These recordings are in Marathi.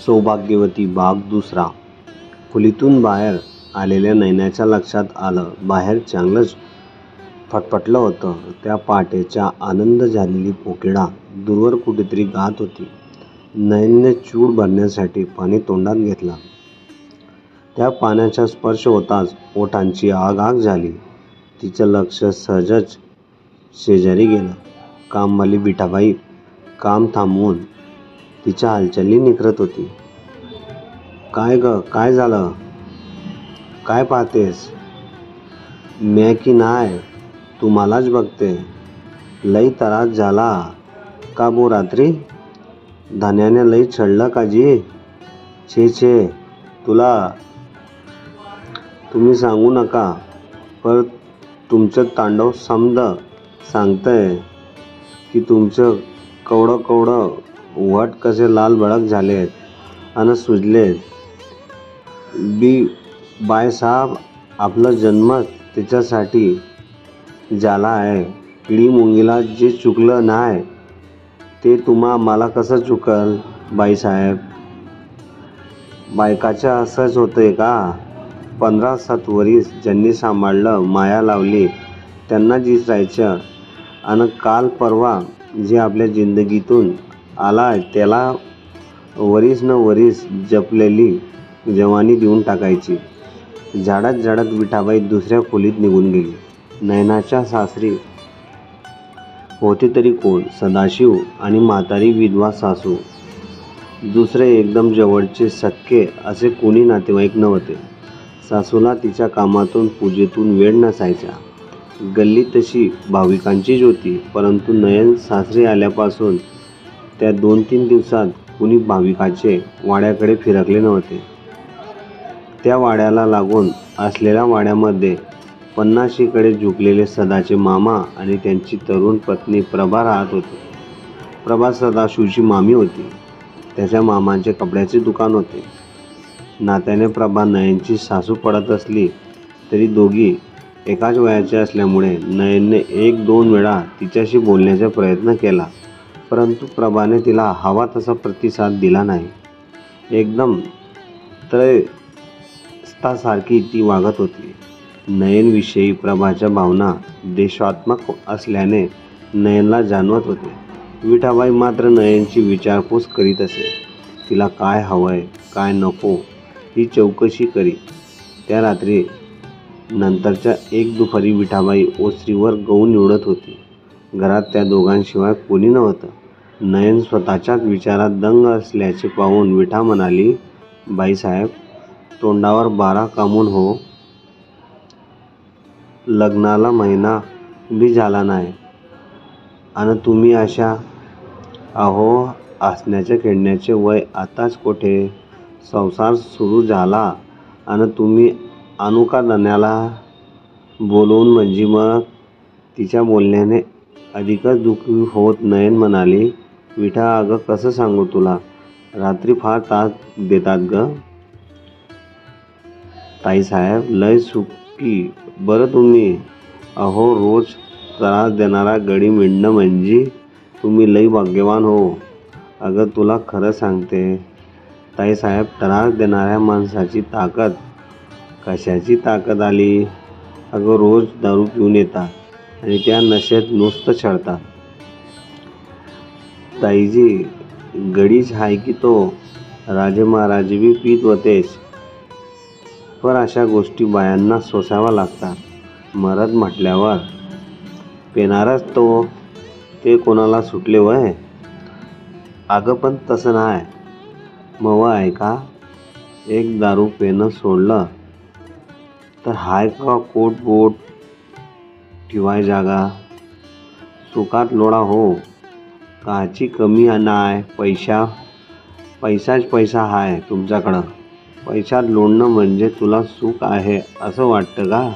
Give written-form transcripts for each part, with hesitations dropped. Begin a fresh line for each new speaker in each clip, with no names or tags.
सौभाग्यवती भाग दुसरा. खोलीतून बाहेर आलेल्या नयनाच्या लक्षात आलं, बाहेर चांगलंच फटफटलं होतं. त्या पहाटेच्या आनंद झालेली कोकिळा दूरवर कुठेतरी गात होती. नयनने चूड भरण्यासाठी पाणी तोंडात घेतलं. त्या पाण्याचा स्पर्श होताच ओठांची आग झाली. तिचं लक्ष सहजच शेजारी गेलं. कामवाली विठाबाई काम थांबवून तिच्या हालचाली निखरत होती. काय ग, काय झालं? काय पाहतेस? म्या की नाय, तुम्हालाच बघते. लई त्रास झाला का बो रात्री? धान्याने लई चढलं का जी? छे तुम्ही सांगू नका, पर तुमचं तांडव समद सांगतंय की तुमचं कवडं वट कसे लाल भडक झालेत अन सुजलेत. बायसाब आपला जन्मच त्याच्यासाठी झाला आहे. किडी मुंगीला जे चुकलं नाय ते मला कसं चुकल बाईसाहेब? बायकाचं असंच होतंय का? 15-7 वरीस ज्यांनी सांभाळलं, माया लावली त्यांना दिसायचं, अन काल परवा जे आपल्या जिंदगीतून आलाय त्याला वरीस न वरीस जपलेली जवानी देऊन टाकायची. झाडत विठाबाई दुसऱ्या खोलीत निघून गेली. नयनाच्या सासरी होते तरी कोण? सदाशिव आणि म्हातारी विधवा सासू. दुसरे एकदम जवळचे सख्खे असे कोणी नातेवाईक नव्हते. सासूला तिच्या कामातून पूजेतून वेळ नसायचा. गल्ली तशी भाविकांचीच होती, परंतु नयन सासरी आल्यापासून त्या 2-3 दिवसात कुणी भाविकाचे वाड्याकडे फिरकले नव्हते. त्या वाड्याला लागून असलेल्या वाड्यामध्ये 50शीकडे झुकलेले सदाचे मामा आणि त्यांची तरुण पत्नी प्रभा राहत होते. प्रभा सदाशिवची मामी होती. त्याच्या मामांचे कपड्याचे दुकान होते. नात्याने प्रभा नयनची सासू पडत असली तरी दोघी एकाच वयाचे असल्यामुळे नयनने 1-2 वेळा तिच्याशी बोलण्याचा प्रयत्न केला, परंतु प्रभाने तिला हवा तसा प्रतिसाद दिला नाही. एकदम त्रयस्थासारखी ती वागत होती. नयनविषयी प्रभाच्या भावना देशात्मक असल्याने नयनला जाणवत होते. विठाबाई मात्र नयनची विचारपूस करीत असे. तिला काय हवंय, काय नको ही चौकशी करी. त्या रात्री नंतरच्या एक दुपारी विठाबाई ओसरीवर गहू निवडत होती. घरात त्या दोघांशिवाय कोणी नव्हतं. नयन स्वतःच्याच विचारात दंग असल्याचे पाहून विठा म्हणाली, बाईसाहेब, तोंडावर 12 कामून हो. लग्नाला महिना बी झाला नाही अन तुम्ही अशा? अहो, हसण्याचे खेळण्याचे वय आताच कोठे? संसार सुरू झाला अन तुम्ही आणू का धन्याला बोलवून म्हणजे? मग तिच्या बोलण्याने अधिकच दुःखी होत नयन म्हणाली, विठा, अगं कसं सांगू तुला, रात्री फार त्रास देतात ग. ताईसाहेब लय सुखी बरं तुम्ही. अहो, रोज त्रास देणारा गडी मिळणं म्हणजे तुम्ही लई भाग्यवान हो. अगं तुला खरं सांगते ताईसाहेब, त्रास देणाऱ्या माणसाची ताकद कशाची ताकद आली? अगं रोज दारू पिऊन येतात आणि त्या नशेत नुसतं छळतात. ताईजी, गडीच हाय की तो. राजे महाराजे बी पीत होतेच, पर अशा गोष्टी बायांना सोसाव्या लागतात. मरद म्हटल्यावर पेनारच तो. ते कोणाला सुटले वय? अगं पण तसं नाय. मव ऐका, एक दारू पेनं सोडलं तर हाय का कोट बोट ठिवाय जागा? सुखात लोळा हो. काची कमी नाय. पैसाच पैसा हाय तुमच्याकडं. पैशात लोळणं म्हणजे तुला सुख आहे असं वाटतं का?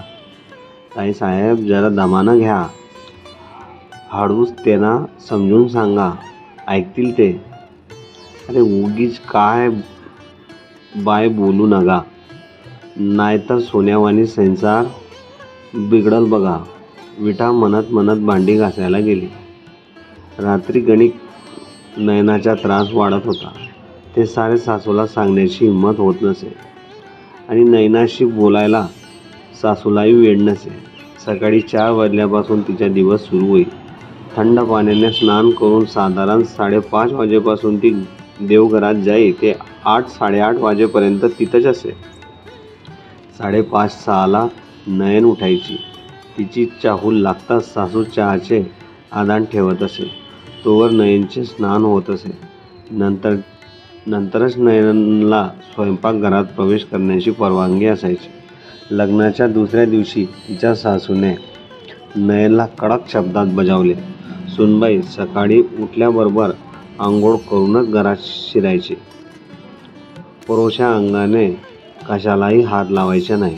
ताईसाहेब जरा दमानं घ्या. हळूच त्यांना समजून सांगा, ऐकतील ते. अरे उगीच काय बाय बोलू नका, नाहीतर सोन्यावानी संसार बिघडल बघा. विठा म्हणत भांडी घासायला गेली. रात्री गणिक नयनाचा त्रास वाढत होता. ते सारे सासूला सांगण्याची हिंमत होत नसे आणि नयनाशी बोलायला सासूलाही वेळ नसे. सकाळी 4 वाजल्यापासून तिचा दिवस सुरू होई. थंड पाण्याने स्नान करून साधारण 5:30 वाजेपासून ती देवघरात जाई ते 8-8:30 वाजेपर्यंत तिथंच असे. 5:30-6ला नयन उठायची. तिची चाहूल लागताच सासू चहाचे आदान ठेवत असे. तोवर नयनचे स्नान होत असे. नंतरच नयनला स्वयंपाकघरात प्रवेश करण्याची परवानगी असायची. लग्नाच्या दुसऱ्या दिवशी तिच्या सासूने नयनला कडक शब्दात बजावले. सुनबाई सकाळी उठल्याबरोबर आंघोळ करूनच घरात शिरायची. पुरुषा अंगाने कशालाही हात लावायचा नाही.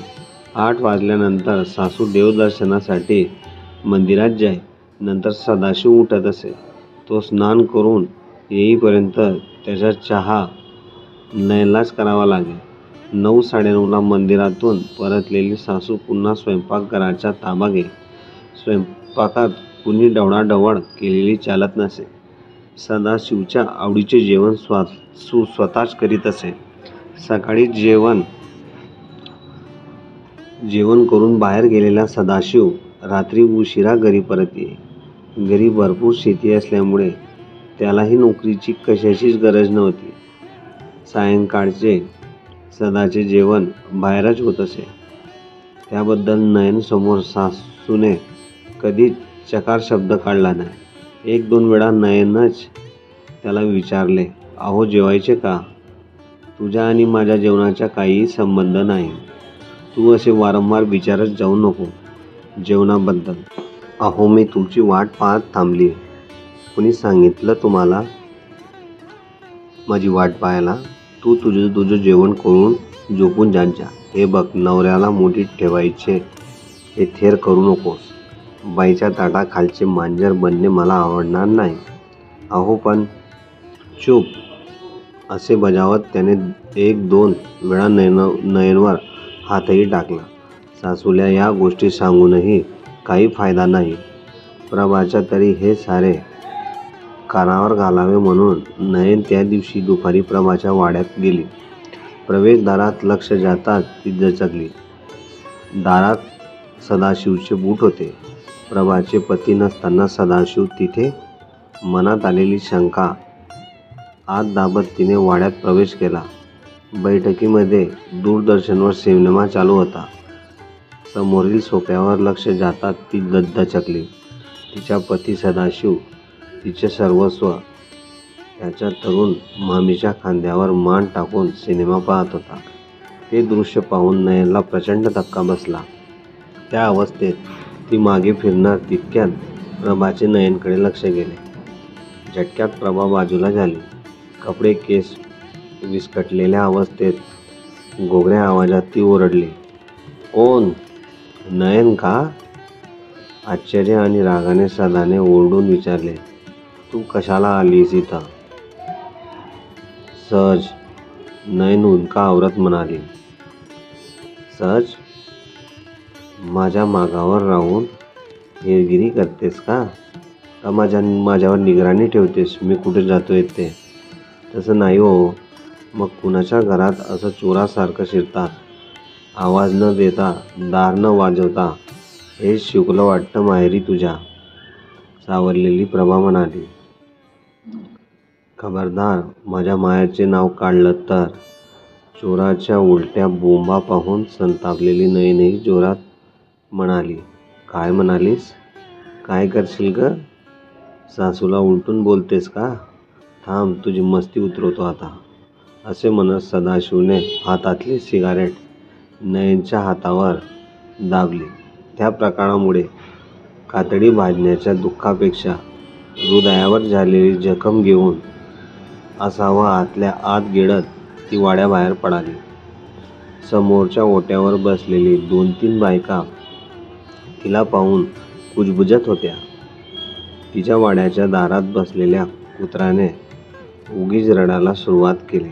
8 वाजल्यानंतर सासू देवदर्शनासाठी मंदिरात जाई. नंतर सदाशिव उठत असे. तो स्नान करून येईपर्यंत त्याचा चहा नयनलाच करावा लागे. 9-9:30ला मंदिरातून परतलेली सासू पुन्हा स्वयंपाकघराचा ताबा घेई. स्वयंपाकात कुणी ढवळाढवळ केलेली चालत नसे. सदाशिवच्या आवडीचे जेवण सासू स्वतःच करीत असे. सकाळी जेवण करून बाहेर गेलेला सदाशिव रात्री उशिरा घरी परत येई. घरी भरपूर शेती असल्यामुळे त्यालाही नोकरीची कशाचीच गरज नव्हती. सायंकाळचे सदाचे जेवण बाहेरच होत असे. त्याबद्दल नयनसमोर सासूने कधी चकार शब्द काढला नाही. 1-2 वेळा नयनच त्याला विचारले, अहो जेवायचे का? तुझ्या आणि माझ्या जेवणाचा काहीही संबंध नाही. तू असे वारंवार विचारत जाऊ नको जेवणाबद्दल. अहो मी तुमची वाट पाहत थांबली. कुणी सांगितलं तुम्हाला माझी वाट पाहायला? तू तुझं जेवण करून झोपून जात जा. हे बघ, नवऱ्याला मुठीत ठेवायचे हे थेर करू नकोस. बाईच्या ताटाखालचे मांजर बनणे मला आवडणार नाही. अहो पण चूप, असे बजावत त्याने 1-2 वेळा नयनवर हातही टाकला. सासूला या गोष्टी सांगूनही काही फायदा नाही. प्रभाच्या तरी हे सारे कानावर घालावे म्हणून नयन त्या दिवशी दुपारी प्रभाच्या वाड्यात गेली. प्रवेशद्वारात लक्ष जाताच ती दचकली. दारात सदाशिवचे बूट होते. प्रभाचे पती नसताना सदाशिव तिथे? मनात आलेली शंका आत दाबत तिने वाड्यात प्रवेश केला. बैठकीमध्ये दूरदर्शनवर सिनेमा चालू होता. समोरील सोफ्यावर लक्ष जाताच ती दचकली. तिचा पती सदाशिव, तिचे सर्वस्व, त्याच्या तरुण मामीच्या खांद्यावर मान टाकून सिनेमा पाहत होता. ते दृश्य पाहून नयनला प्रचंड धक्का बसला. त्या अवस्थेत ती मागे फिरणार तितक्यात प्रभाचे नयनकडे लक्ष गेले. झटक्यात प्रभा बाजूला झाली. कपडे केस विस्कटलेल्या अवस्थेत घोगऱ्या आवाजात ती ओरडली, कोण? नयन का? आश्चर्य आणि रागाने सदाने ओरडून विचारले, तू कशाला आलीस इथं? सहज, नयन हुंदका आवरत म्हणाली. सहज? माझ्या मागावर राहून हेरगिरी करतेस का? का माझ्यावर निगराणी ठेवतेस मी कुठे जातोय ते? तसं नाही हो. मग कुणाच्या घरात असं चोरासारखं शिरतात, आवाज न देता, दार न वाजवता? हे शिकलं वाटतं माहेरी तुझ्या, सावरलेली प्रभा म्हणाली. खबरदार माझ्या माहेरचे नाव काढलं तर. चोराच्या उलट्या बोंबा पाहून संतापलेली नयनही जोरात म्हणाली, काय म्हणालीस? काय करशील ग? सासूला उलटून बोलतेस का? थांब, तुझी मस्ती उतरवतो आता. असे म्हणत सदाशिवने हातातली सिगारेट नयनच्या हातावर दाबली. त्या प्रकारामुळे कातडी भाजण्याच्या दुःखापेक्षा हृदयावर झालेली जखम घेऊन असावं आतल्या आत गिळत ती वाड्याबाहेर पडाली. समोरच्या ओट्यावर बसलेली 2-3 बायका तिला पाहून कुजबुजत होत्या. तिच्या वाड्याच्या दारात बसलेल्या कुत्र्याने उगीच रडायला सुरुवात केली.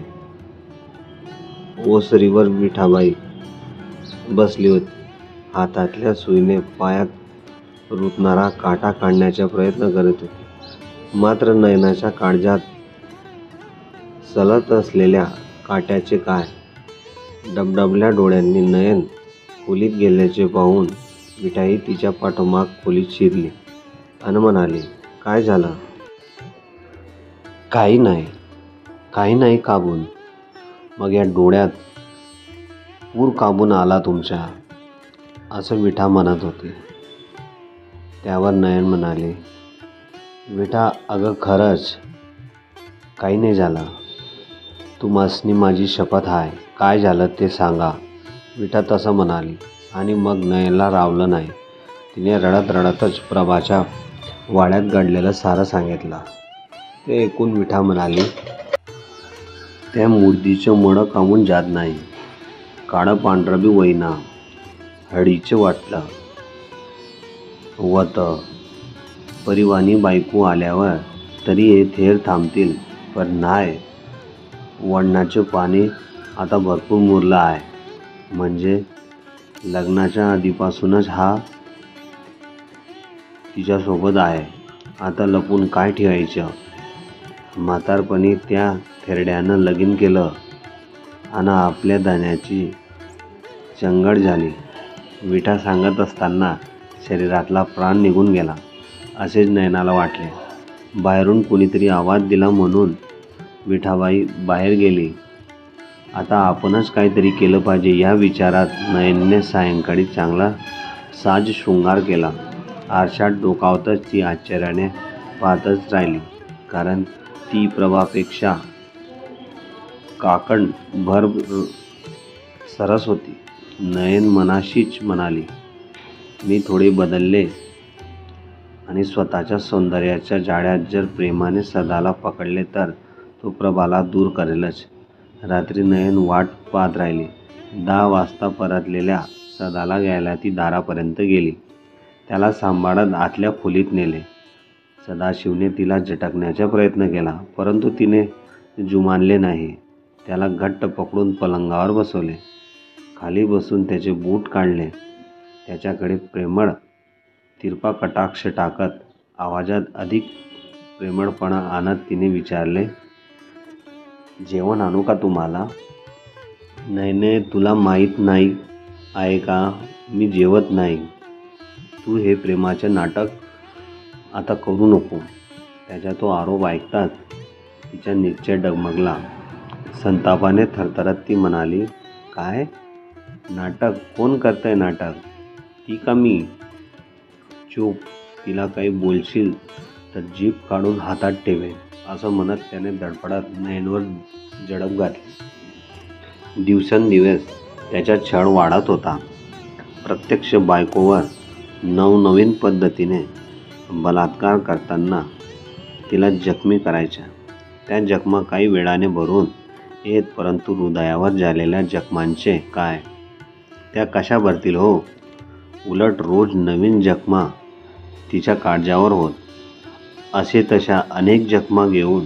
ओसरीवर विठाबाई बसली होती. हातातल्या सुईने पायात रुतणारा काटा काढण्याचा प्रयत्न करत होती. मात्र नयनाच्या काळजात सलत असलेल्या काट्याचे काय. डबडबल्या डोळ्यांनी नयन खोलीत गेल्याचे पाहून विठाई तिच्या पाठोमाग खोलीत शिरली आणि म्हणाली, काय झालं. काही नाही काबून. मग या डोळ्यात पूर काबून आला तुमच्या, असं विठा म्हणत होती. त्यावर नयन म्हणाली, विठा अगं खरंच काही नाही झालं. तुम्हासनी माझी शपथ आहे, काय झालं ते सांगा. विठा तसं म्हणाली आणि मग नयनला रावलं नाही. तिने रडत रडतच प्रभाच्या वाड्यात घडलेलं सारं सांगितलं. ते ऐकून विठा म्हणाली, त्या मूर्तीचं मडं कामून जात नाही. काळं पांढरं बी वैना हळीचं वाटलं वत. परिवानी बायको आल्यावर तरी हे थेर थांबतील, पण नाही. वडणाचं पाणी आता भरपूर मुरलं आहे. म्हणजे लग्नाच्या आधीपासूनच हा तिच्यासोबत आहे. आता लपून काय ठेवायचं. म्हातारपणी त्या थेरड्यानं लगीन केलं आणि आपल्या धान्याची चंगळ झाली. विठा सांगत असताना शरीरातला प्राण निघून गेला असेच नयनाला वाटले. बाहेरून कुणीतरी आवाज दिला म्हणून विठाबाई बाहेर गेली. आता आपणच काहीतरी केलं पाहिजे या विचारात नयनने सायंकाळी चांगला साज शृंगार केला. आरशात डोकावतच ती आश्चर्याने पाहतच राहिली, कारण ती प्रभापेक्षा काकण भर सरस होती. नयन मनाशीच म्हणाली, मी थोडे बदलले आणि स्वतःच्या सौंदर्याच्या जाळ्यात जर प्रेमाने सदाला पकडले तर तो प्रभाला दूर करेलच. रात्री नयन वाट पाहत राहिली. 10 वाजता परतलेल्या सदाला घ्यायला ती दारापर्यंत गेली. त्याला सांभाळत आतल्या खोलीत नेले. सदाशिवने तिला झटकण्याचा प्रयत्न केला, परंतु तिने जुमानले नाही. त्याला घट्ट पकडून पलंगावर बसवले. खाली बसून त्याचे बूट काढले. त्याच्याकडे प्रेमळ तिरपा कटाक्ष टाकत आवाजात अधिक प्रेमळपणा आणत तिने विचारले, जेवण आणू का तुम्हाला. नाही, तुला माहीत नाही आहे का, मी जेवत नाही. तू हे प्रेमाचे नाटक आता करू नको. त्याचा तो आरोप ऐकताच तिचा निश्चय डगमगला. संतापाने थरथरत ती म्हणाली, काय नाटक. कोण करतंय नाटक. ती का मी. चूप. तिला काही बोलशील तर जीभ काढून हातात ठेवेन, असं म्हणत त्याने धडपडत नयनवर झडप घातली. दिवसेंदिवस त्याचा छळ वाढत होता. प्रत्यक्ष बायकोवर नवनवीन पद्धतीने बलात्कार करताना तिला जखमी करायच्या. त्या जखमा काही वेळाने भरून येत, परंतु हृदयावर झालेल्या जखमांचे काय, त्या कशा भरतील हो. उलट रोज नवीन जखमा तिच्या काळजावर होत. असे तशा अनेक जखमा घेऊन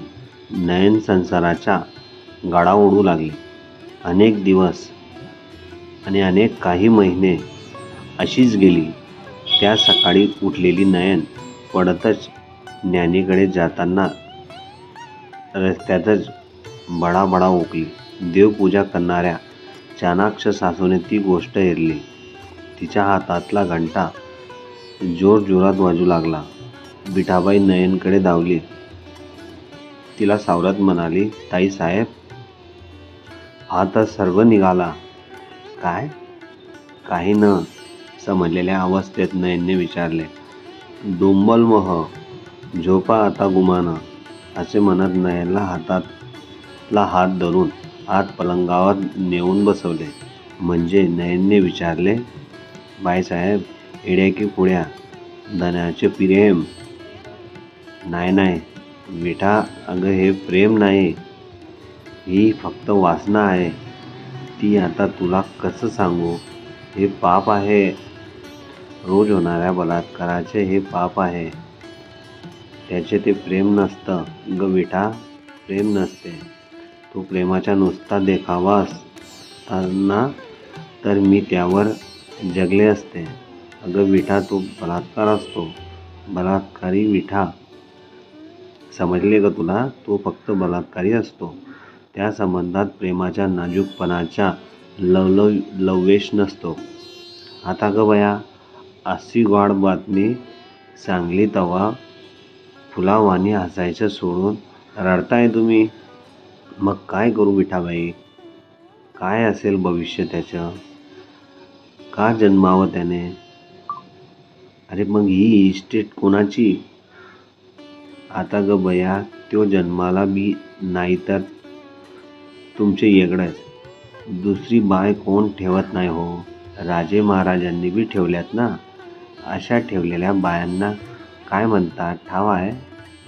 नयन संसाराचा गाडा ओढू लागली. अनेक दिवस आणि काही महिने अशीच गेली. त्या सकाळी उठलेली नयन पडतच ज्ञानीकडे जाताना रस्त्यातच बडाबडा ओकली. देवपूजा करणाऱ्या चाणाक्ष सासूने ती गोष्ट हेरली. तिच्या हातातला घंटा जोरजोरात वाजू लागला. विठाबाई नयनकडे धावली. तिला सावरत म्हणाली, ताईसाहेब, हा तर सर्व निघाला. काय. काही न समजलेल्या अवस्थेत नयनने विचारले, डोंबलमोह झोपा आता गुमाना. असे म्हणत नयनला हातातला हात धरून आत पलंगावर नेऊन बसवले. म्हणजे नयनने विचारले, बाईसाहेब, एड्या की पुड्या, धनाचे प्रेम. नाही विठा, अगं हे प्रेम नाही, ही फक्त वासना आहे. ती आता तुला कसं सांगू. हे पाप आहे. रोज होणाऱ्या बलात्काराचे हे पाप आहे. त्याचे ते प्रेम नसतं ग विठा, प्रेम नसते. तो प्रेमाचा नुसता देखावा असताना तर मी त्यावर जगले असते. अगं विठा, तो बलात्कार असतो. बलात्कारी विठा, समजले ग तुला. तो फक्त बलात्कारी असतो. त्या संबंधात प्रेमाच्या नाजूकपणाचा लवलेश नसतो. आता ग बया, अशी गोड बातमी सांगली तेव्हा फुलावानी हसायचं सोडून रडताय तुम्ही. मग काय करू विठाबाई? काय असेल भविष्य त्याचं? का जन्मावं त्याने? अरे मग ही इस्टेट कोणाची? आता ग बया, त्यो जन्माला बी नाही तर तुमचे येगडच. दुसरी बाय कोण ठेवत नाही हो. राजे महाराजांनी बी ठेवल्यात ना. अशा ठेवलेल्या बायांना काय म्हणतात ठाव आहे?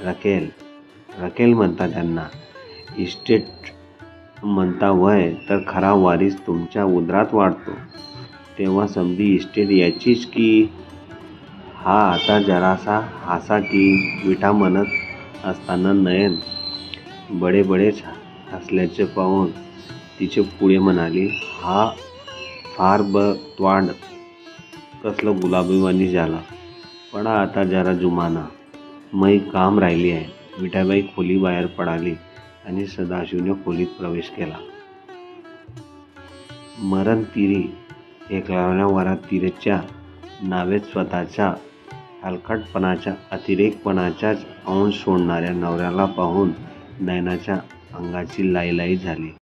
रकेल. रकेल म्हणतात त्यांना. इस्टेट म्हणता वय तर खरा वारीस तुमच्या उदरात वाढतो. तेव्हा समधी इस्टेट याचीच की. हा आता जरासा हसा की. विठा म्हणत असताना नयन बडेबडेच हसल्याचे पाहून तिचे पुढे म्हणाली, हा फार त्वांड कसलं गुलाबीवाणी झाला. पडा आता जरा जुमाना. मै काम राहिली आहे. विठाबाई खोली बाहेर पडाली आणि सदाशिवने खोलीत प्रवेश केला. मरण तिरी एकलव्या वरात तिरेच्या नावेत स्वतःच्या हलकटपणाच्या अतिरेकपणाचाच अंश सोडणाऱ्या नवऱ्याला पाहून नयनाच्या अंगाची लाहीलाही झाली.